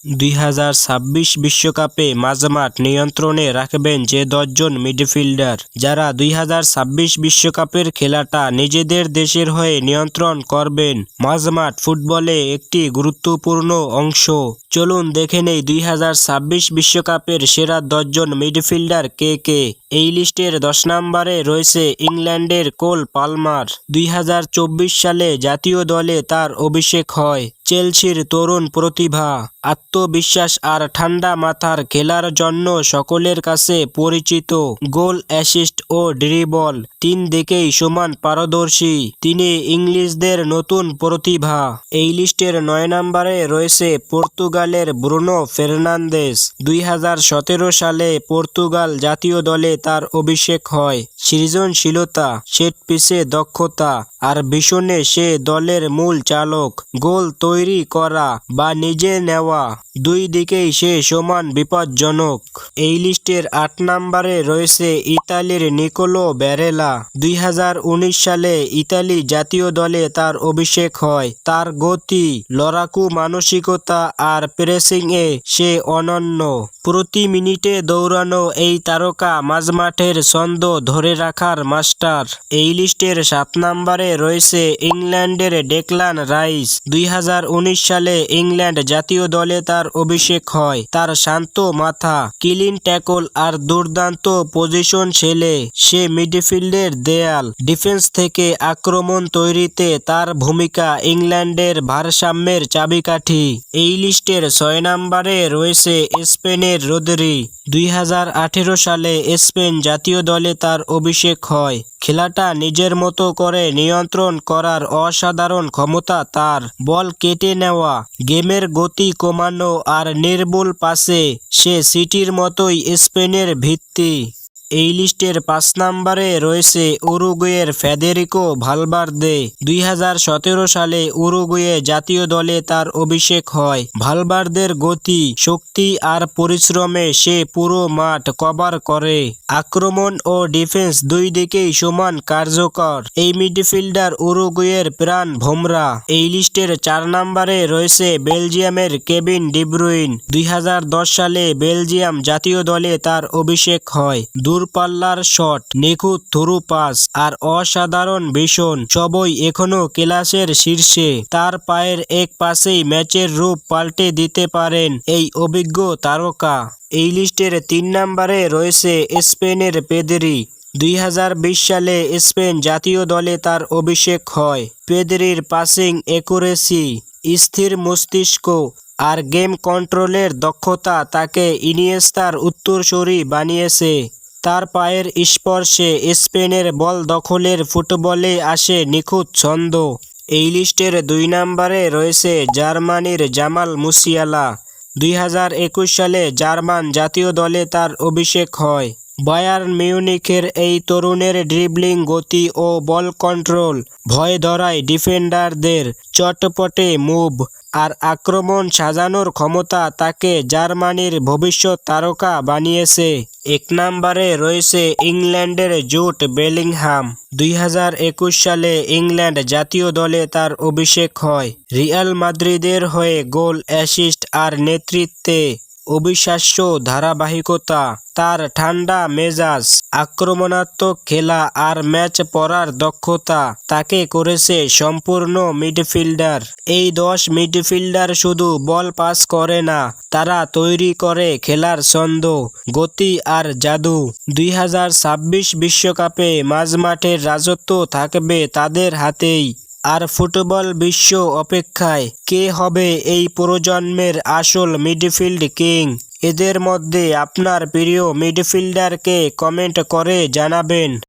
2026 বিশ্বকাপে মাঝমাঠ নিয়ন্ত্রণে রাখবেন যে 10 জন মিডফিল্ডার, যারা 2026 বিশ্বকাপের খেলাটা নিজেদের দেশের হয়ে নিয়ন্ত্রণ করবেন। মাঝমাঠ ফুটবলে একটি গুরুত্বপূর্ণ অংশ। চলুন দেখে নেই 2026 বিশ্বকাপের সেরা 10 জন মিডফিল্ডার কে কে। এই লিস্টের 10 নম্বরে রয়েছে ইংল্যান্ডের কোল পালমার। 2024 সালে জাতীয় দলে তার অভিষেক হয়। চেলসির তরুণ প্রতিভা, আত্মবিশ্বাস আর ঠান্ডা মাথার খেলার জন্য সকলের কাছে পরিচিত। গোল, অ্যাসিস্ট ও ড্রিবল তিন দিকেই সমান পারদর্শী। তিনি ইংলিশদের নতুন প্রতিভা। এই লিস্টের 9 নম্বরে রয়েছে পর্তুগালের ব্রুনো ফের্নান্দেস। 2017 সালে পর্তুগাল জাতীয় দলে তার অভিষেক হয়। সৃজনশীলতা, সেট পিসে দক্ষতা আর ভীষণে সে দলের মূল চালক। গোল তৈরি করা বা নিজে নেওয়া, দুই দিকেই সে সমান বিপজ্জনক। এই লিস্টের 8 নম্বরে রয়েছে ইতালির নিকোলো ব্যারেলা। 2019 সালে ইতালি জাতীয় দলে তার অভিষেক হয়। তার গতি, লড়াকু মানসিকতা আর প্রেসিংয়ে সে অনন্য। প্রতি মিনিটে দৌড়ানো এই তারকা মাঝমাঠের ছন্দ ধরে রাখার মাস্টার। এই লিস্টের 7 নম্বরে রয়েছে ইংল্যান্ডের ডেকলান রাইস। 2019 সালে ইংল্যান্ড জাতীয় দলে তার অভিষেক হয়। তার শান্ত মাথা, ক্লিন ট্যাকল আর দুর্দান্ত পজিশন ছেলে সে মিডফিল্ডের দেয়াল। ডিফেন্স থেকে আক্রমণ তৈরিতে তার ভূমিকা ইংল্যান্ডের ভারসাম্যের চাবিকাঠি। এই লিস্টের 6 নম্বরে রয়েছে স্পেনের রদ্রি। 2018 সালে স্পেন জাতীয় দলে তার অভিষেক হয়। খেলাটা নিজের মতো করে নিয়ন্ত্রণ করার অসাধারণ ক্ষমতা তার। বল কেটে নেওয়া, গেমের গতি কমানো আর নির্ভুল পাসে সে সিটির মতোই স্পেনের ভিত্তি। এই লিস্টের 5 নম্বরে রয়েছে উরুগুয়ের ফেদেরিকো ভালভার্দে। 2017 সালে উরুগুয়ে জাতীয় দলে তার অভিষেক হয়। ভালভার্দের গতি, শক্তি আর পরিশ্রমে সে পুরো মাঠ কভার করে। আক্রমণ ও ডিফেন্স দুই দিকেই সমান কার্যকর। এই মিডফিল্ডার উরুগুয়ের প্রাণ ভোমরা। এই লিস্টের 4 নম্বরে রয়েছে বেলজিয়ামের কেভিন ডি ব্রুইন। 2010 সালে বেলজিয়াম জাতীয় দলে তার অভিষেক হয়। দূরপাল্লার শট, নিখুঁত থ্রু পাস আর অসাধারণ ভিশন সবই এখনো ক্লাসের শীর্ষে। তার পায়ের এক পাসেই ম্যাচের রূপ পাল্টে দিতে পারেন এই অভিজ্ঞ তারকা। এই লিস্টের 3 নম্বরে রয়েছে স্পেনের পেদ্রি। 2020 সালে স্পেন জাতীয় দলে তার অভিষেক হয়। পেদ্রির পাসিং অ্যাকুরেসি, স্থির মস্তিষ্ক আর গেম কন্ট্রোলের দক্ষতা তাকে ইনিয়েস্তার উত্তরসূরি বানিয়েছে। তার পায়ের স্পর্শে স্পেনের বল দখলের ফুটবলে আসে নিখুঁত ছন্দ। এই লিস্টের 2 নম্বরে রয়েছে জার্মানির জামাল মুসিয়ালা। 2021 সালে জার্মান জাতীয় দলে তার অভিষেক হয়। বায়ার্ন মিউনিখের এই তরুণের ড্রিবলিং গতি ও বল কন্ট্রোল ভয় ধরায় ডিফেন্ডারদের। চটপটে মুভ আর আক্রমণ সাজানোর ক্ষমতা তাকে জার্মানির ভবিষ্যৎ তারকা বানিয়েছে। 1 নম্বরে রয়েছে ইংল্যান্ডের জুট বেলিংহাম। 2021 সালে ইংল্যান্ড জাতীয় দলে তার অভিষেক হয়। রিয়াল মাদ্রিদের হয়ে গোল, অ্যাসিস্ট আর নেতৃত্বে অবিশ্বাস্য ধারাবাহিকতা। তার ঠান্ডা মেজাজ, আক্রমণাত্মক খেলা আর ম্যাচ পড়ার দক্ষতা তাকে করেছে সম্পূর্ণ মিডফিল্ডার। এই 10 মিডফিল্ডার শুধু বল পাস করে না, তারা তৈরি করে খেলার ছন্দ, গতি আর জাদু। 2026 বিশ্বকাপে মাঝমাঠের রাজত্ব থাকবে তাদের হাতেই। আর ফুটবল বিশ্ব অপেক্ষায়, কে হবে এই প্রজন্মের আসল মিডফিল্ড কিং। এদের মধ্যে আপনার প্রিয় মিডফিল্ডারকে কমেন্ট করে জানাবেন।